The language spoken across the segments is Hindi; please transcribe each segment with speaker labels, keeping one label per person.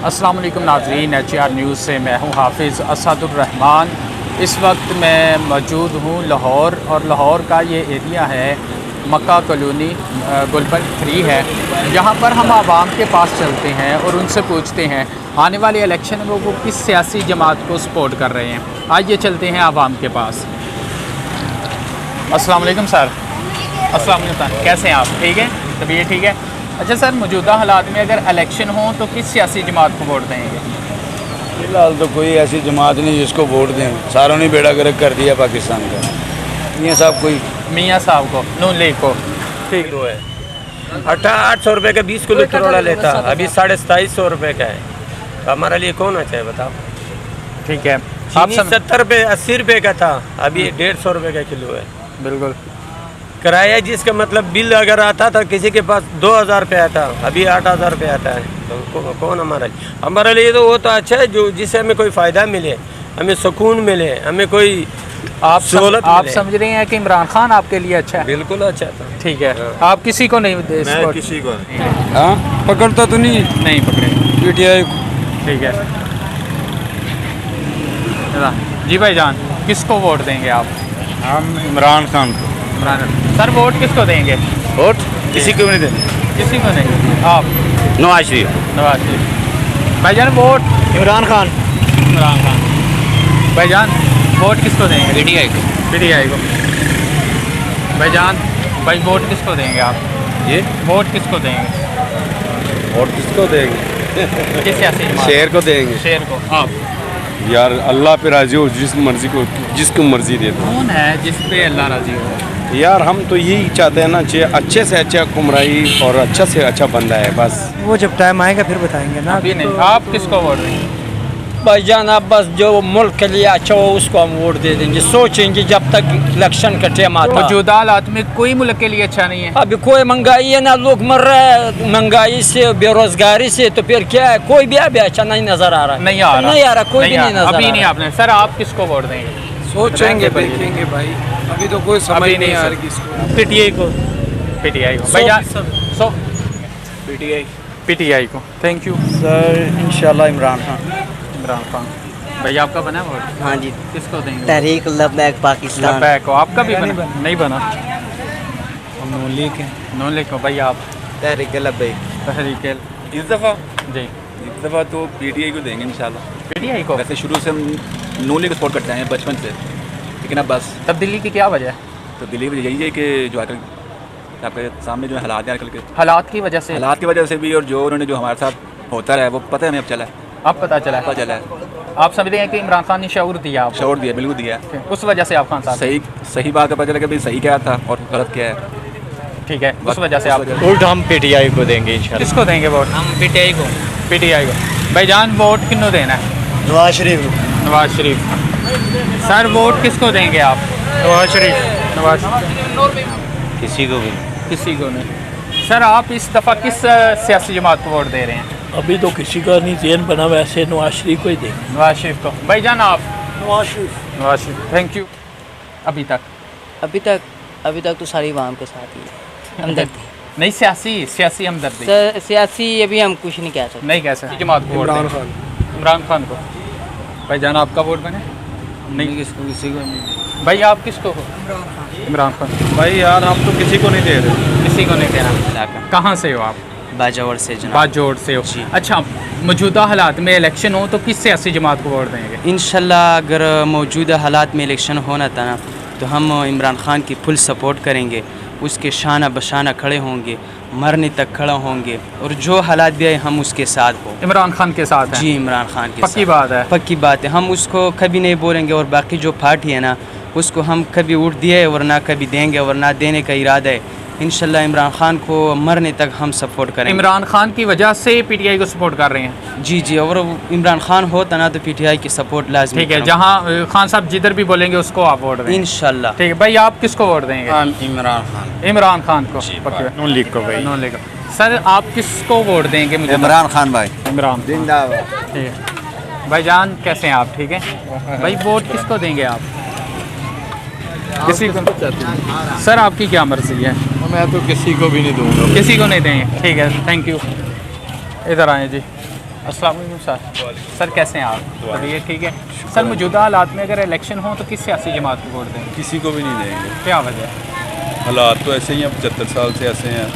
Speaker 1: अस्सलाम वालेकुम नाज़रीन, HR न्यूज़ से मैं हूं हाफिज़ असदुर्रहमान। इस वक्त मैं मौजूद हूं लाहौर और लाहौर का ये एरिया है मक्का कॉलोनी गुलबर्ग 3 है। यहाँ पर हम आवाम के पास चलते हैं और उनसे पूछते हैं आने वाले इलेक्शन में वो किस सियासी जमात को सपोर्ट कर रहे हैं। आइए चलते हैं आवाम के पास। अस्सलाम वालेकुम सर। अस्सलाम वालेकुम, कैसे हैं आप? ठीक है, तबीयत ठीक है? अच्छा सर, मौजूदा हालात में अगर इलेक्शन हो तो किस सियासी जमात को वोट देंगे?
Speaker 2: फिलहाल तो कोई ऐसी जमात नहीं जिसको वोट दें, सारों ने बेड़ा गर्क कर दिया पाकिस्तान का। मियाँ साहब
Speaker 1: मियाँ साहब को, नून लीग को। ठीक
Speaker 3: दो है 800 रुपये का 20 किलो करोड़ा लेता, अभी 2750 रुपये का है। तो हमारे लिए कौन अच्छा है बताओ?
Speaker 1: ठीक है। आप
Speaker 3: 70 रुपये 80 रुपये का था, अभी 150 रुपये का किलो है।
Speaker 1: बिल्कुल।
Speaker 3: किराया जिसका मतलब बिल अगर आता था किसी के पास 2000 रुपये आता, अभी 8000 रुपये आता है। तो कौन हमारे लिए तो वो तो अच्छा है जो जिससे हमें कोई फ़ायदा मिले, हमें सुकून मिले, हमें कोई
Speaker 1: आप समझ रहे हैं कि इमरान खान आपके लिए अच्छा है?
Speaker 3: बिल्कुल अच्छा था।
Speaker 1: ठीक है। आप किसी को नहीं दे?
Speaker 2: मैं किसी को पकड़ता तो नहीं
Speaker 1: पकड़े
Speaker 2: PTI।
Speaker 1: ठीक है जी भाईजान, किसको वोट देंगे आप?
Speaker 2: हम इमरान खान को।
Speaker 1: सर वोट किसको देंगे?
Speaker 2: वोट किसी को नहीं देंगे।
Speaker 1: किसी को नहीं। आप?
Speaker 2: नवाज शरीफ।
Speaker 1: नवाज शरीफ। भाईजान वोट?
Speaker 3: इमरान खान।
Speaker 1: इमरान खान। भाईजान वोट किसको देंगे?
Speaker 3: PTI को।
Speaker 1: PTI को। भाईजान भाई वोट किसको देंगे आप?
Speaker 2: ये
Speaker 1: वोट किसको देंगे?
Speaker 2: वोट किसको देंगे?
Speaker 1: किस सियासी जमात?
Speaker 2: शेर को देंगे।
Speaker 1: शेर को। आप?
Speaker 2: यार अल्लाह पे राजी हो, जिसको मर्जी दे दो।
Speaker 1: कौन है जिस पे अल्लाह राजी हो?
Speaker 2: यार हम तो यही चाहते हैं ना, अच्छे से अच्छा कुमराई और अच्छा से अच्छा बंदा है बस।
Speaker 4: वो जब टाइम आएगा फिर बताएंगे ना।
Speaker 1: अभी नहीं। आप किसको वोट देंगे?
Speaker 3: भाईजान आप बस जो मुल्क के लिए अच्छा हो उसको हम वोट दे देंगे, सोचेंगे जब तक इलेक्शन का टाइम आता।
Speaker 1: मौजूदा हालात में कोई मुल्क के लिए अच्छा नहीं है।
Speaker 3: अभी कोई महंगाई है ना, लोग मर रहे हैं महंगाई से, बेरोजगारी से, तो फिर क्या है? कोई भी अभी अच्छा नहीं नजर आ रहा।
Speaker 1: नहीं आ रहा
Speaker 3: कोई भी नहीं नजर
Speaker 1: अभी नहीं आपने। सर आप किसको वोट देंगे?
Speaker 4: सोचेंगे देखेंगे भाई, अभी तो कोई समझ नहीं आ रही किसको।
Speaker 1: PTI को। PTI को। भाईजान PTI को। Thank you
Speaker 4: sir. इंशाल्लाह इमरान खान।
Speaker 1: इमरान खान। भाई आपका बना वोट?
Speaker 5: हाँ जी,
Speaker 1: किसको देंगे?
Speaker 5: तहरीक लब्बैक पाकिस्तान।
Speaker 1: लब्बैक को। आपका भी बना? नहीं बना।
Speaker 4: नून लीग है।
Speaker 1: नून लीग को। भाई आप?
Speaker 5: तहरीक लब्बैक।
Speaker 1: तहरीक
Speaker 6: इस दफ़ा
Speaker 1: जी।
Speaker 6: इस दफ़ा तो PTI को देंगे इंशाल्लाह।
Speaker 1: PTI को।
Speaker 6: वैसे शुरू से हम नून लीग को सपोर्ट करते हैं बचपन से, लेकिन अब बस
Speaker 1: तब्दीली की क्या वजह है?
Speaker 6: तो दिल्ली में यही है कि जो आजकल आपके सामने जो हालात हैं आजकल के,
Speaker 1: हालात की वजह से?
Speaker 6: हालात की वजह से भी, और जो उन्होंने जो हमारे साथ होता रहा है वो पता है हमें, अब चला है,
Speaker 1: अब पता चला है। आप समझते हैं कि इमरान खान ने शऊर दिया आपको?
Speaker 6: शौर दिया, बिल्कुल दिया।
Speaker 1: उस वजह से आप खान साहब?
Speaker 6: सही बात का पता चला कि भाई सही क्या था और गलत क्या है।
Speaker 1: ठीक है, उस वजह से आप?
Speaker 3: उल्टा हम PTI को देंगे इंशाल्लाह।
Speaker 1: किसको देंगे वोट?
Speaker 5: हम PTI को।
Speaker 1: PTI को। भाईजान वोट किन्नो देना है?
Speaker 4: नवाज शरीफ।
Speaker 1: नवाज शरीफ। सर वोट किसको देंगे आप?
Speaker 4: नवाज शरीफ।
Speaker 1: नवाज।
Speaker 3: किसी को भी।
Speaker 1: किसी को नहीं। सर आप इस दफ़ा किस सियासी जमात को वोट दे रहे हैं?
Speaker 7: अभी तो किसी का नहीं ज़हन बना, वैसे नवाज शरीफ को ही देंगे।
Speaker 1: नवाज शरीफ को। भाईजान आप?
Speaker 7: नवाज शरीफ।
Speaker 1: नवाज शरीफ। Thank you. अभी
Speaker 5: अभी तक तो सारी आवाम के साथ ही है। हमदर्दी
Speaker 1: नहीं, सियासी हमदर्दी।
Speaker 5: सियासी अभी हम कुछ नहीं कह सकते।
Speaker 1: नहीं कह सकते। जमात को वोट
Speaker 4: इमरान
Speaker 1: देंगे?
Speaker 4: खान।
Speaker 1: इमरान खान को। भाईजान आपका वोट बने? नहीं।
Speaker 4: किसी को नहीं।
Speaker 1: भाई आप किसको हो? इमरान खान।
Speaker 2: भाई यार हम तो किसी को नहीं दे रहे।
Speaker 1: किसी को नहीं देना। कहाँ से हो आप?
Speaker 5: बाजौर से जनाब।
Speaker 1: बाजौर से हो। अच्छा, मौजूदा हालात में इलेक्शन हो तो किस सियासी जमात को वोट देंगे?
Speaker 5: इंशाल्लाह अगर मौजूदा हालात में इलेक्शन होना था ना, तो हम इमरान खान की फुल सपोर्ट करेंगे, उसके शाना बशाना खड़े होंगे, मरने तक खड़ा होंगे, और जो हालात भी आए हम उसके साथ हो।
Speaker 1: इमरान खान के साथ हैं?
Speaker 5: जी, इमरान खान के
Speaker 1: पक्की बात है?
Speaker 5: पक्की बात है। हम उसको कभी नहीं बोलेंगे, और बाकी जो पार्टी है ना उसको हम कभी वोट दिए और ना कभी देंगे और ना देने का इरादा है। इंशाल्लाह इमरान खान को मरने तक हम सपोर्ट करेंगे।
Speaker 1: इमरान खान की वजह से PTI को सपोर्ट कर रहे हैं?
Speaker 5: जी, और इमरान खान होता ना तो PTI की सपोर्ट लाजमी।
Speaker 1: ठीक है, जहाँ खान साहब जिधर भी बोलेंगे उसको आप वोट देंगे
Speaker 5: इंशाल्लाह।
Speaker 1: ठीक है। भाई आप किसको वोट देंगे?
Speaker 2: इमरान खान।
Speaker 1: इमरान खान को।
Speaker 2: नून लीग को भाई।
Speaker 1: नून लीग। सर आप किसको वोट देंगे? मुझे
Speaker 2: इमरान खान भाई।
Speaker 1: इमरान
Speaker 2: जिंदाबाद।
Speaker 1: ठीक है। भाईजान कैसे हैं आप? ठीक है। भाई वोट किसको देंगे आप? किसी को? सर आपकी क्या मर्जी है?
Speaker 2: मैं तो किसी को भी नहीं दूंगा।
Speaker 1: किसी को नहीं देंगे। ठीक है, थैंक यू। इधर आए जी। अस्सलाम वालेकुम सर। सर कैसे हैं आप? बढ़िया, ठीक है। सर मौजूदा हालात में अगर इलेक्शन हो तो किस सियासी जमात को वोट देंगे?
Speaker 8: किसी को भी नहीं देंगे।
Speaker 1: क्या वजह है?
Speaker 8: हालात तो ऐसे ही हैं, 75 साल से ऐसे हैं।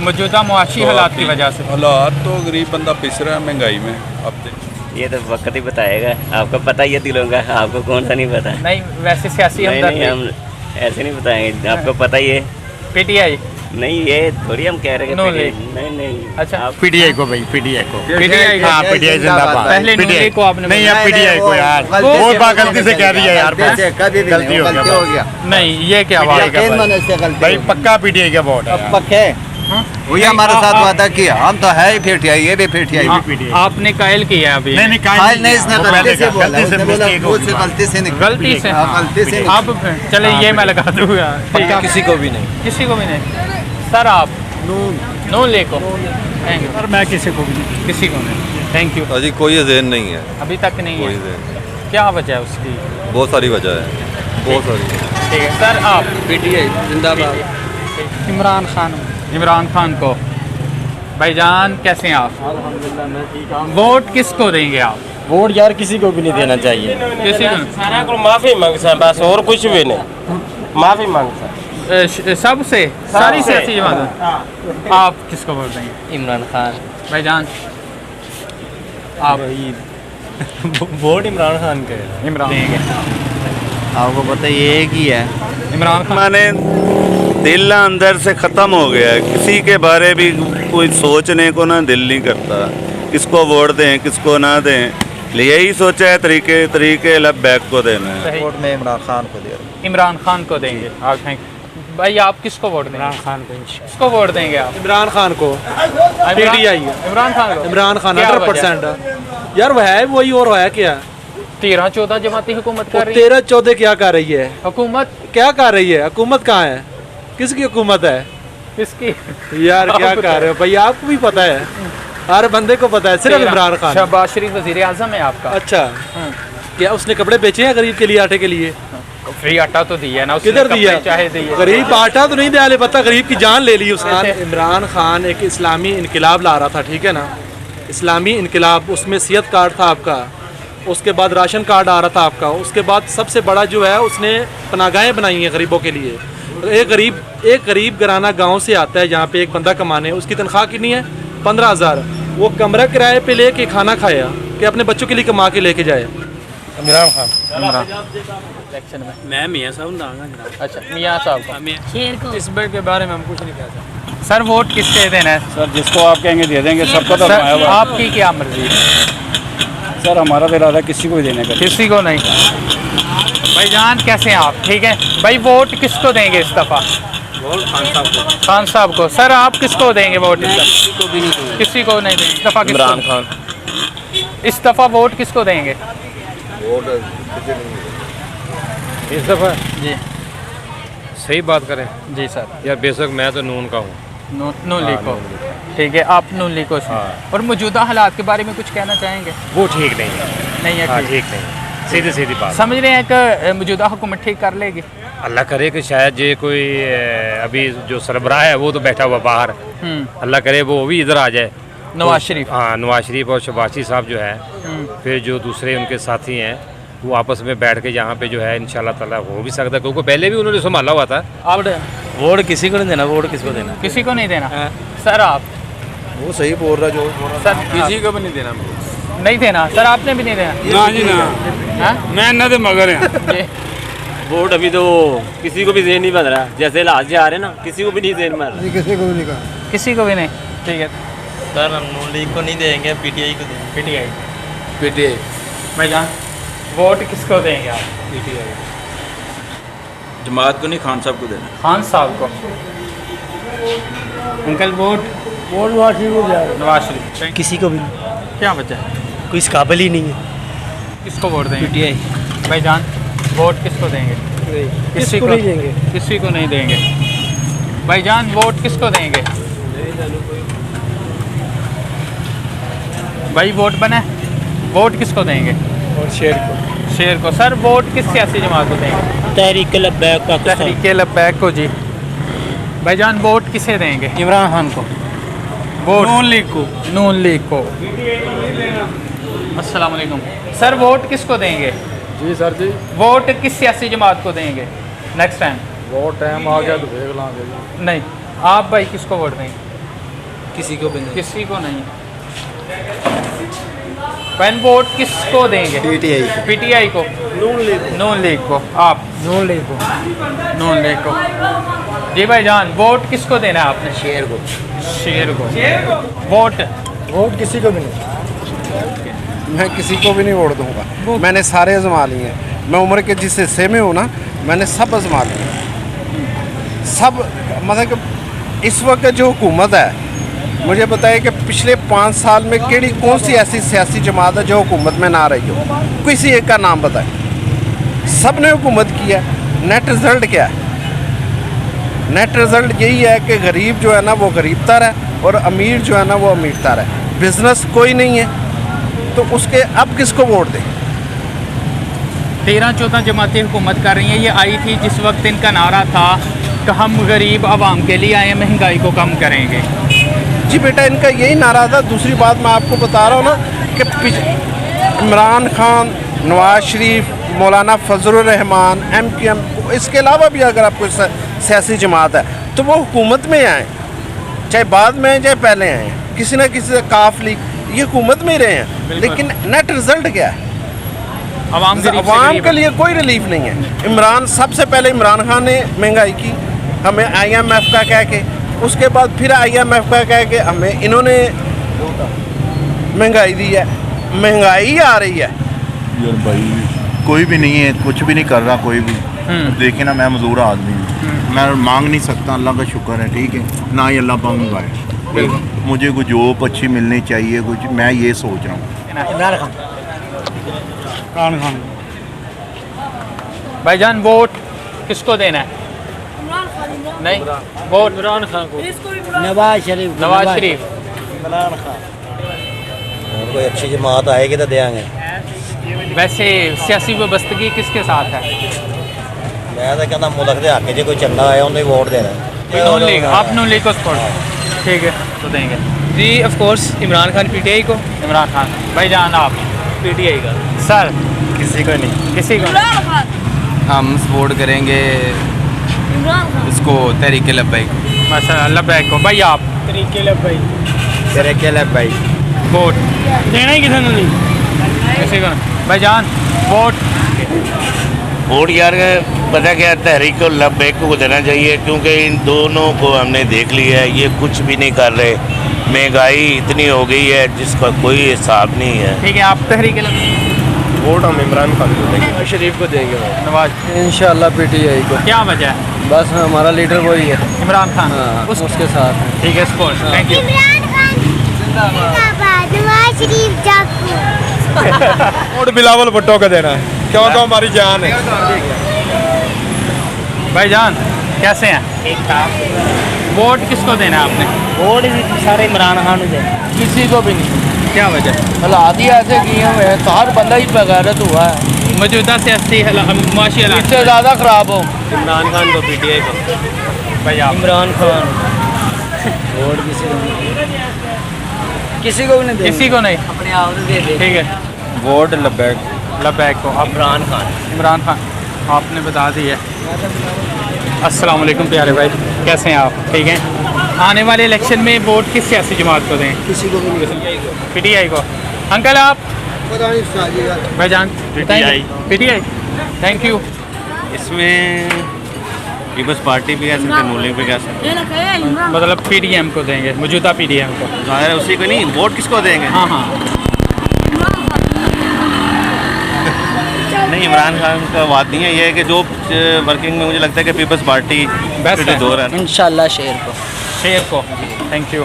Speaker 1: मौजूदा मुआशी हालात की वजह से
Speaker 8: हालात तो गरीब बंदा पिस रहा है महंगाई में। अब
Speaker 9: ये तो वक्त ही बताएगा, आपको पता ही है दिलों का, आपको कौन सा नहीं पता।
Speaker 1: नहीं, वैसे सियासी
Speaker 9: नहीं, हम ऐसे नहीं बताएंगे, आपको पता ही है।
Speaker 1: पीटीआई
Speaker 9: नहीं, ये थोड़ी हम कह रहे हैं
Speaker 1: नो
Speaker 9: कि
Speaker 1: ले।
Speaker 9: नहीं।
Speaker 1: अच्छा,
Speaker 10: पीटीआई को भाई, पीटीआई को।
Speaker 1: पीटीआई
Speaker 10: हाँ, पीटीआई जिंदाबाद।
Speaker 1: पहले नूले को आपने
Speaker 10: नहीं, अब पीटीआई को यार, वो बात गलती से कह दिया यार, गलती हो गया।
Speaker 1: नहीं, ये क्या बात है
Speaker 10: भाई पक्का पीटीआई का वोट है।
Speaker 2: पक्के वही हमारे साथ वादा किया, हम तो है ही पीटीआई, ये भी पीटीआई।
Speaker 1: आपने कायल किया अभी?
Speaker 10: नहीं,
Speaker 2: कायल नहीं, इसने गलती से बोला, गलती से नहीं,
Speaker 1: गलती से।
Speaker 2: गलती से।
Speaker 1: आप चले ये मैं लगा दूंगा।
Speaker 4: किसी को भी नहीं।
Speaker 1: किसी को भी नहीं। सर आप नून ले को? Thank you.
Speaker 10: सर मैं किसी को भी नहीं।
Speaker 1: किसी को नहीं। Thank you.
Speaker 8: अजी कोई ज़हन नहीं है,
Speaker 1: अभी तक नहीं
Speaker 8: कोई
Speaker 1: है।
Speaker 8: ज़हन।
Speaker 1: क्या वजह है उसकी?
Speaker 8: बहुत सारी वजह है, बहुत सारी।
Speaker 1: ठीक है सर, आप?
Speaker 4: पीटीआई जिंदाबाद।
Speaker 1: इमरान खान। इमरान खान को। भाईजान कैसे हैं आप?
Speaker 5: अल्हम्दुलिल्लाह मैं ठीक हूँ।
Speaker 1: वोट किसको देंगे आप?
Speaker 5: वोट यार किसी को भी नहीं देना चाहिए।
Speaker 1: किसी को?
Speaker 3: सारा को माफ़ी मांगता बस, और कुछ भी नहीं, माफ़ी मांगता।
Speaker 1: सबसे सारी सियासी जमात। आप किसको वोट देंगे?
Speaker 5: इमरान खान।
Speaker 1: भाईजान आप?
Speaker 5: वोट इमरान खान का है।
Speaker 1: इमरान देंगे।
Speaker 2: आपको पता ये एक ही है।
Speaker 1: इमरान खान।
Speaker 11: माने दिल अंदर से ख़त्म हो गया है, किसी के बारे भी कोई सोचने को ना दिल नहीं करता, किसको वोट दें किसको ना दें। यही सोचा है तरीके लबैक को देना है।
Speaker 2: वोट में इमरान खान को दे रहा हूं।
Speaker 1: इमरान खान को देंगे आप? थैंक। भाई आप किसको वोट देंगे?
Speaker 5: इमरान खान को।
Speaker 1: किसको वोट देंगे आप?
Speaker 4: इमरान खान को।
Speaker 1: पीटीआई। इमरान खान को?
Speaker 4: इमरान खान
Speaker 1: क्या
Speaker 4: 100% यार, वह है वही और है क्या?
Speaker 1: 13-14 जमाती हुकूमत कर रही है।
Speaker 4: 13-14 क्या कर रही है
Speaker 1: हुकूमत?
Speaker 4: क्या कर रही है? हुकूमत कहाँ है? किसकी हुकूमत है?
Speaker 1: किसकी?
Speaker 4: यार क्या कर रहे हो भाई, आपको भी पता है, हर बंदे को पता है, सिर्फ इमरान खान।
Speaker 1: शहबाज शरीफ वजीर आजम है आपका?
Speaker 4: अच्छा, क्या उसने कपड़े बेचे हैं गरीब के लिए, आटे के लिए?
Speaker 1: फ्री आटा तो दिया ना उसने,
Speaker 4: किधर दिया?
Speaker 1: कपड़े चाहे दिए।
Speaker 4: गरीब आटा तो नहीं दिया, पता गरीब की जान ले ली उसने। इमरान खान एक इस्लामी इनकलाब ला रहा था, ठीक है ना, इस्लामी इनकलाब, उसमें सियत कार्ड था आपका, उसके बाद राशन कार्ड आ रहा था आपका, उसके बाद सबसे बड़ा जो है उसने पनागाहें बनाई हैं गरीबों के लिए। एक गरीब घराना गांव से आता है यहाँ पे एक बंदा कमाने, उसकी तनख्वाह कितनी है? 15,000। वो कमरा किराए पे लेके खाना खाया कि अपने बच्चों के लिए कमा के लेके जाए।
Speaker 10: इमरान खान।
Speaker 1: इलेक्शन में
Speaker 5: मैं मियाँ साहब दांगा।
Speaker 1: अच्छा, मियाँ साहब को।
Speaker 5: इस बार के बारे में हम कुछ नहीं कह सकते।
Speaker 1: सर वोट किसके देना है?
Speaker 10: सर जिसको आप कहेंगे दे देंगे, सबको तो
Speaker 1: सर
Speaker 10: आया हुआ है।
Speaker 1: आपकी क्या मर्जी है?
Speaker 10: सर हमारा तो इरादा है किसी को भी देने का।
Speaker 1: किसी को नहीं। भाईजान कैसे हैं आप? ठीक है भाई, वोट किसको देंगे इस दफ़ा? खान साहब को। सर आप किसको देंगे वोट इस दफ़ा? किसी को नहीं देंगे इस दफ़ा।
Speaker 3: इमरान खान।
Speaker 1: इस दफ़ा वोट किसको देंगे?
Speaker 3: इस दफ़ा
Speaker 1: जी
Speaker 3: सही बात करें
Speaker 1: जी सर।
Speaker 3: यार, बेशक मैं तो नून का हूँ।
Speaker 1: नून लीग को। ठीक है, आप नून लीग को। और मौजूदा हालात के बारे में कुछ कहना चाहेंगे?
Speaker 3: वो ठीक नहीं है।
Speaker 1: नहीं है
Speaker 3: ठीक नहीं, सीधी बात।
Speaker 1: समझ रहे हैं कि मौजूदा हुकूमत ठीक कर लेगी?
Speaker 3: अल्लाह करे कि शायद ये कोई अभी जो सरबराह है वो तो बैठा हुआ बाहर, अल्लाह करे वो भी इधर आ जाए।
Speaker 1: नवाज शरीफ।
Speaker 3: हाँ, नवाज शरीफ और शहबाज साहब जो है, फिर जो दूसरे उनके साथी हैं वो आपस में बैठ के यहाँ पे जो है इंशाल्लाह ताला हो भी सकता है, क्योंकि पहले भी उन्होंने संभाला हुआ था।
Speaker 1: आप?
Speaker 5: वोट किसी को नहीं देना। वोट किसको देना?
Speaker 1: किसी को नहीं देना। सर आप?
Speaker 2: वो सही बोल रहा जो
Speaker 1: सर
Speaker 4: किसी को भी नहीं देना।
Speaker 1: नहीं देना। सर आपने भी नहीं देना?
Speaker 10: ना जी ना, मैं ना तो मगर हैं।
Speaker 5: वोट अभी तो किसी को भी देन नहीं बन रहा, जैसे हालात से आ रहे ना, किसी को भी नहीं देन बन रहा।
Speaker 2: किसी को भी नहीं कहा।
Speaker 1: किसी को भी नहीं। ठीक है
Speaker 5: सर हम नून लीग को नहीं देंगे, पीटीआई को देंगे।
Speaker 4: पीटीआई।
Speaker 1: भाईजान वोट किसको देंगे आप?
Speaker 4: पीटीआई।
Speaker 8: जमात को नहीं, खान साहब को देना।
Speaker 1: खान साहब को। Uncle vote?
Speaker 7: नवाज शरीफ को जा रहा
Speaker 1: नवाज शरीफ।
Speaker 5: किसी को भी नहीं।
Speaker 1: क्या वजह है?
Speaker 5: कोई इस काबिल ही नहीं है।
Speaker 1: किसको वोट देंगे?
Speaker 5: पीटीआई।
Speaker 1: भाईजान वोट किसको देंगे? किसी को नहीं देंगे। किसी को नहीं देंगे। भाईजान वोट किसको देंगे? भाई वोट बना है, वोट किसको देंगे?
Speaker 7: और शेर को।
Speaker 1: शेर को। सर वोट किस सियासी जमात को देंगे?
Speaker 5: तहरीक लब्बैक पाकिस्तान।
Speaker 1: तहरीक लब्बैक को। जी भाईजान वोट किसे देंगे?
Speaker 5: इमरान खान को।
Speaker 1: वोट
Speaker 4: नून लीग को।
Speaker 1: नून लीग को। अस्सलाम वालेकुम सर, वोट किसको देंगे?
Speaker 4: जी सर जी,
Speaker 1: वोट किस सियासी जमात को देंगे नेक्स्ट टाइम?
Speaker 4: वोट टाइम आ गया तो देख लांगे जी।
Speaker 1: नहीं, आप भाई किसको वोट देंगे?
Speaker 4: किसी को भी नहीं।
Speaker 1: किसी को नहीं। पेन वोट किसको देंगे? पीटीआई को। नून लीग को। आप?
Speaker 4: नून लीग को।
Speaker 1: नून लीग को। जी भाई जान, वोट किसको देना है आपने?
Speaker 10: शेर को।
Speaker 1: शेर को। वोट
Speaker 4: किसी को भी नहीं।
Speaker 10: मैं किसी को भी नहीं वोट दूंगा। मैंने सारे आजमा लिए हैं। मैं उम्र के जिस हिस्से में हूँ ना, मैंने सब आजमा लिए सब। मतलब कि इस वक्त जो हुकूमत है, मुझे बताइए कि पिछले 5 साल में कौन सी ऐसी सियासी जमात है जो हुकूमत में ना रही हो? किसी एक का नाम बताए। सब ने हुकूमत की है। नेट रिज़ल्ट क्या है? नेट रिज़ल्ट यही है कि गरीब जो है ना वो गरीबता रहे और अमीर जो है ना वो अमीरता रहे। बिज़नेस कोई नहीं है, तो उसके अब किसको वोट दें?
Speaker 1: 13-14 जमातें हुकूमत कर रही हैं। ये आई थी जिस वक्त इनका नारा था कि हम गरीब आवाम के लिए आए, महंगाई को कम करेंगे।
Speaker 10: जी बेटा, इनका यही नारा था। दूसरी बात मैं आपको बता रहा हूँ ना कि इमरान खान, नवाज शरीफ, मौलाना फजलुर रहमान, MQM, इसके अलावा भी अगर आपको सियासी जमात है तो वो हुकूमत में आए, चाहे बाद में आए चाहे पहले आए, किसी न किसी से काफ लीग, ये हुकूमत में रहे हैं। लेकिन नेट रिजल्ट क्या है? अवाम के लिए कोई रिलीफ नहीं है। सबसे पहले इमरान खान ने महंगाई की, हमें IMF का कह के, उसके बाद फिर IMF का कह के हमें इन्होंने महंगाई दी है। महंगाई आ रही है
Speaker 12: यार भाई, कोई भी नहीं है, कुछ भी नहीं कर रहा कोई भी। देखिए ना, मैं मजदूर आदमी हूँ, मैं मांग नहीं सकता। अल्लाह का शुक्र है, ठीक है ना ही अल्लाह मांगूंगा है। मुझे कुछ जॉब अच्छी मिलनी चाहिए, कुछ मैं ये सोच रहा हूँ।
Speaker 4: इमरान खान।
Speaker 1: भाईजान, वोट किसको देना है? नहीं, वोट
Speaker 4: इमरान खान को।
Speaker 10: नवाज शरीफ।
Speaker 1: नवाज शरीफ।
Speaker 10: इमरान खान। और कोई अच्छी जमात आएगी तो देंगे।
Speaker 1: वैसे सियासी वाबस्तगी किसके साथ है?
Speaker 10: मैं तो कहता मुल्क के हक च कोई चंगा आया उन्हें वोट देना।
Speaker 1: नून लीग। आप नून लीग को सपोर्ट? ठीक है, तो देंगे
Speaker 5: जी of course Imran Khan PTI को।
Speaker 1: इमरान खान। भाईजान, आप?
Speaker 5: PTI का।
Speaker 1: सर?
Speaker 5: किसी को नहीं।
Speaker 1: किसी को?
Speaker 5: हम सपोर्ट करेंगे इसको, तहरीके लब्बैक।
Speaker 1: माशाल्लाह, लब्बैक को। भाई आप?
Speaker 10: तरीके लब्बैक।
Speaker 1: वोट देना ही किसी को नहीं? किसी को नहीं। भाईजान, वोट?
Speaker 13: वोट यार पता क्या, तहरीक को लब्बैक को देना चाहिए, क्योंकि इन दोनों को हमने देख लिया है, ये कुछ भी नहीं कर रहे। महंगाई इतनी हो गई है जिसका कोई हिसाब नहीं है।
Speaker 1: ठीक है, आप तहरीक लब्बैक?
Speaker 2: वोट हम इमरान खान को देंगे।
Speaker 4: शरीफ को देंगे।
Speaker 1: नवाज?
Speaker 10: इंशाल्लाह PTI को।
Speaker 1: क्या वजह है?
Speaker 10: बस हमारा लीडर वही है,
Speaker 1: इमरान खान।
Speaker 10: उसके साथ।
Speaker 1: ठीक है, support. Thank you.
Speaker 14: Nawaz Sharif जाकू।
Speaker 2: वोट बिलावल भुट्टो को देना है, क्योंकि हमारी जान है।
Speaker 1: भाईजान, कैसे हैं?
Speaker 5: ठीक ठाक।
Speaker 1: वोट किसको देना है आपने?
Speaker 5: वोट सारे इमरान खान को।
Speaker 1: किसी को भी नहीं। क्या वजह?
Speaker 10: हालात ही ऐसे किए हुए हैं, तो हर बंदा ही बगैरत हुआ है।
Speaker 1: मौजूदा सियासी मुआशी हालात
Speaker 10: इससे ज़्यादा ख़राब हो।
Speaker 3: इमरान खान को PTI को।
Speaker 1: भाई आप?
Speaker 10: इमरान खान। वोट किसी को भी नहीं
Speaker 1: किसी को नहीं।
Speaker 10: अपने आप दे दे।
Speaker 1: ठीक है,
Speaker 2: वोट लब्बैक।
Speaker 1: लब्बैक को।
Speaker 3: इमरान खान।
Speaker 1: इमरान खान आपने बता दी है। अस्सलाम वालेकुम प्यारे भाई, कैसे हैं आप? ठीक हैं। आने वाले इलेक्शन में वोट किस सियासी जमात को दें?
Speaker 10: किसी को भी नहीं।
Speaker 1: PTI को। अंकल आप? भाईजान? PTI। Thank you.
Speaker 13: इसमें पीपल्स पार्टी भी कह सकते, नून लीग भी कह सकते,
Speaker 1: मतलब PDM को देंगे, मौजूदा PDM को।
Speaker 13: ज़ाहिर उसी को नहीं, वोट किसको देंगे?
Speaker 1: हाँ हाँ।
Speaker 13: नहीं, इमरान खान का बात नहीं है, ये है कि जो वर्किंग में मुझे लगता है कि पीपल्स पार्टी
Speaker 1: बेस्ट है।
Speaker 13: दौर है।
Speaker 10: इंशाल्लाह शेर को।
Speaker 1: शेर को। Thank you.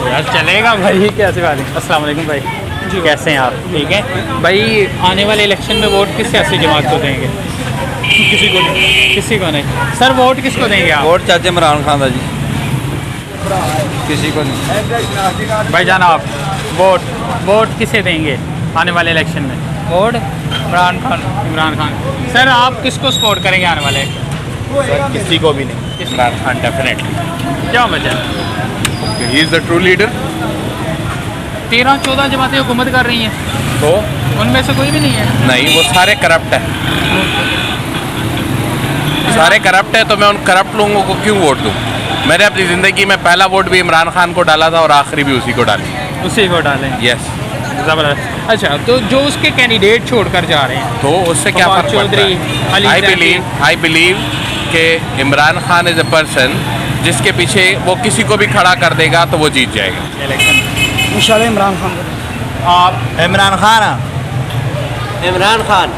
Speaker 1: यार चलेगा भाई, कैसे बात है? अस्सलाम वालेकुम भाई जी, कैसे हैं आप? ठीक है भाई, आने वाले इलेक्शन में वोट किस सियासी जमात को देंगे? किसी को नहीं। किसी को नहीं। सर, वोट किसको देंगे आप?
Speaker 2: वोट चाचा इमरान खान था जी। किसी को नहीं।
Speaker 1: भाईजान, आप? वोट किसे देंगे आने वाले इलेक्शन में?
Speaker 5: वोट इमरान खान।
Speaker 1: इमरान खान। सर, आप किसको सपोर्ट करेंगे आने वाले?
Speaker 4: सर किसी को भी नहीं। इमरान खान डेफिनेटली।
Speaker 1: क्या वजह?
Speaker 8: He is the true leader.
Speaker 1: 13-14 जमातें हुकूमत कर रही हैं,
Speaker 8: तो
Speaker 1: उनमें से कोई भी नहीं है।
Speaker 8: नहीं, वो सारे करप्ट है, सारे करप्ट है, तो मैं उन करप्ट लोगों को क्यों वोट दूँ? मैंने अपनी ज़िंदगी में पहला वोट भी इमरान खान को डाला था और आखिरी भी उसी को डाली।
Speaker 1: उसी को डालें।
Speaker 8: यस।
Speaker 1: ज़बरदस्त। अच्छा, तो जो उसके कैंडिडेट छोड़कर जा रहे हैं
Speaker 8: तो उससे क्या
Speaker 1: फवाद
Speaker 8: फर्क पड़ता
Speaker 1: चौधरी,
Speaker 8: है?
Speaker 1: अली
Speaker 8: आई बिलीव कि Imran Khan is a person जिसके पीछे वो किसी को भी खड़ा कर देगा तो वो जीत जाएगा
Speaker 1: इलेक्शन।
Speaker 15: इंशाल्लाह इमरान खान।
Speaker 1: आप?
Speaker 15: इमरान खान। इमरान खान।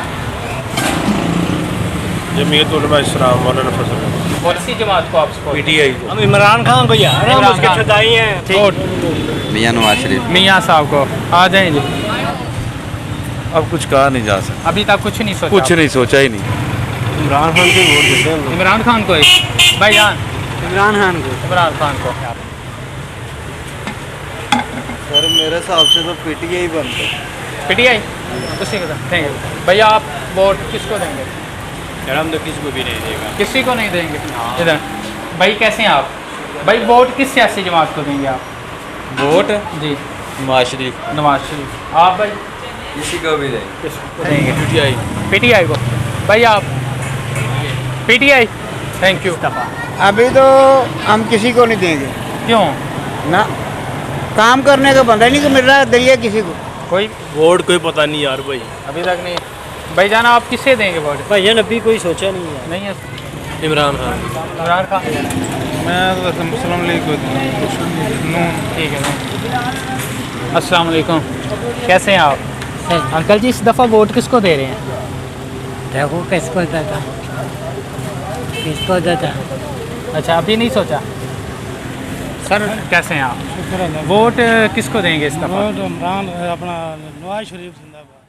Speaker 4: जमीयत उलमा इस्लाम मौलाना फजल।
Speaker 1: कौन सी जमात को आप सपोर्ट?
Speaker 4: पीटीआई।
Speaker 15: हम इमरान खान को यार हम उसके छदाई हैं।
Speaker 1: वोट
Speaker 8: मियाँ नवाज शरीफ।
Speaker 1: मियाँ साहब को आ जाएं जी।
Speaker 8: अब कुछ कहा नहीं जा सकता,
Speaker 1: अभी तक कुछ नहीं सोचा?
Speaker 8: कुछ नहीं सोचा ही नहीं।
Speaker 15: इमरान खान को वोट देते हैं।
Speaker 1: इमरान खान को ही भाईजान?
Speaker 15: इमरान खान को।
Speaker 1: इमरान खान को।
Speaker 15: सर मेरे हिसाब से तो पीटीआई बनते हैं।
Speaker 1: पीटीआई उसी को देंगे। भैया आप वोट किसको देंगे?
Speaker 4: यार हम तो किसी को भी नहीं देगा।
Speaker 1: किसी को नहीं देंगे। इधर भाई कैसे हैं आप? भाई वोट किस सियासी जमात को देंगे आप?
Speaker 4: वोट
Speaker 1: जी
Speaker 4: नवाज शरीफ।
Speaker 1: नवाज शरीफ। आप भाई?
Speaker 8: किसी को भी नहीं।
Speaker 1: किसको देंगे?
Speaker 4: पीटीआई।
Speaker 1: पीटीआई को। भाई आप? पीटीआई। Thank you.
Speaker 15: अभी तो हम किसी को नहीं देंगे।
Speaker 1: क्यों?
Speaker 15: ना काम करने का बंदा नहीं कि मिल रहा है दरिया किसी को।
Speaker 1: कोई
Speaker 4: वोट कोई पता नहीं यार भाई।
Speaker 1: अभी तक नहीं। भाईजान आप किससे देंगे वोट?
Speaker 15: भैया अभी कोई सोचा नहीं है।
Speaker 1: नहीं है।
Speaker 4: इमरान खान।
Speaker 1: इमरान खान।
Speaker 4: मैं तो मुस्लिम लीग को
Speaker 1: ठीक है। अस्सलाम वालेकुम। कैसे हैं आप? अंकल जी इस दफ़ा वोट किसको दे रहे हैं?
Speaker 15: देखो किसको देता किसको देता।
Speaker 1: अच्छा अभी नहीं सोचा? सर कैसे हैं आप? वोट किसको देंगे इस दफ़ा?
Speaker 15: इमरान अपना नवाज शरीफ जिंदाबाद।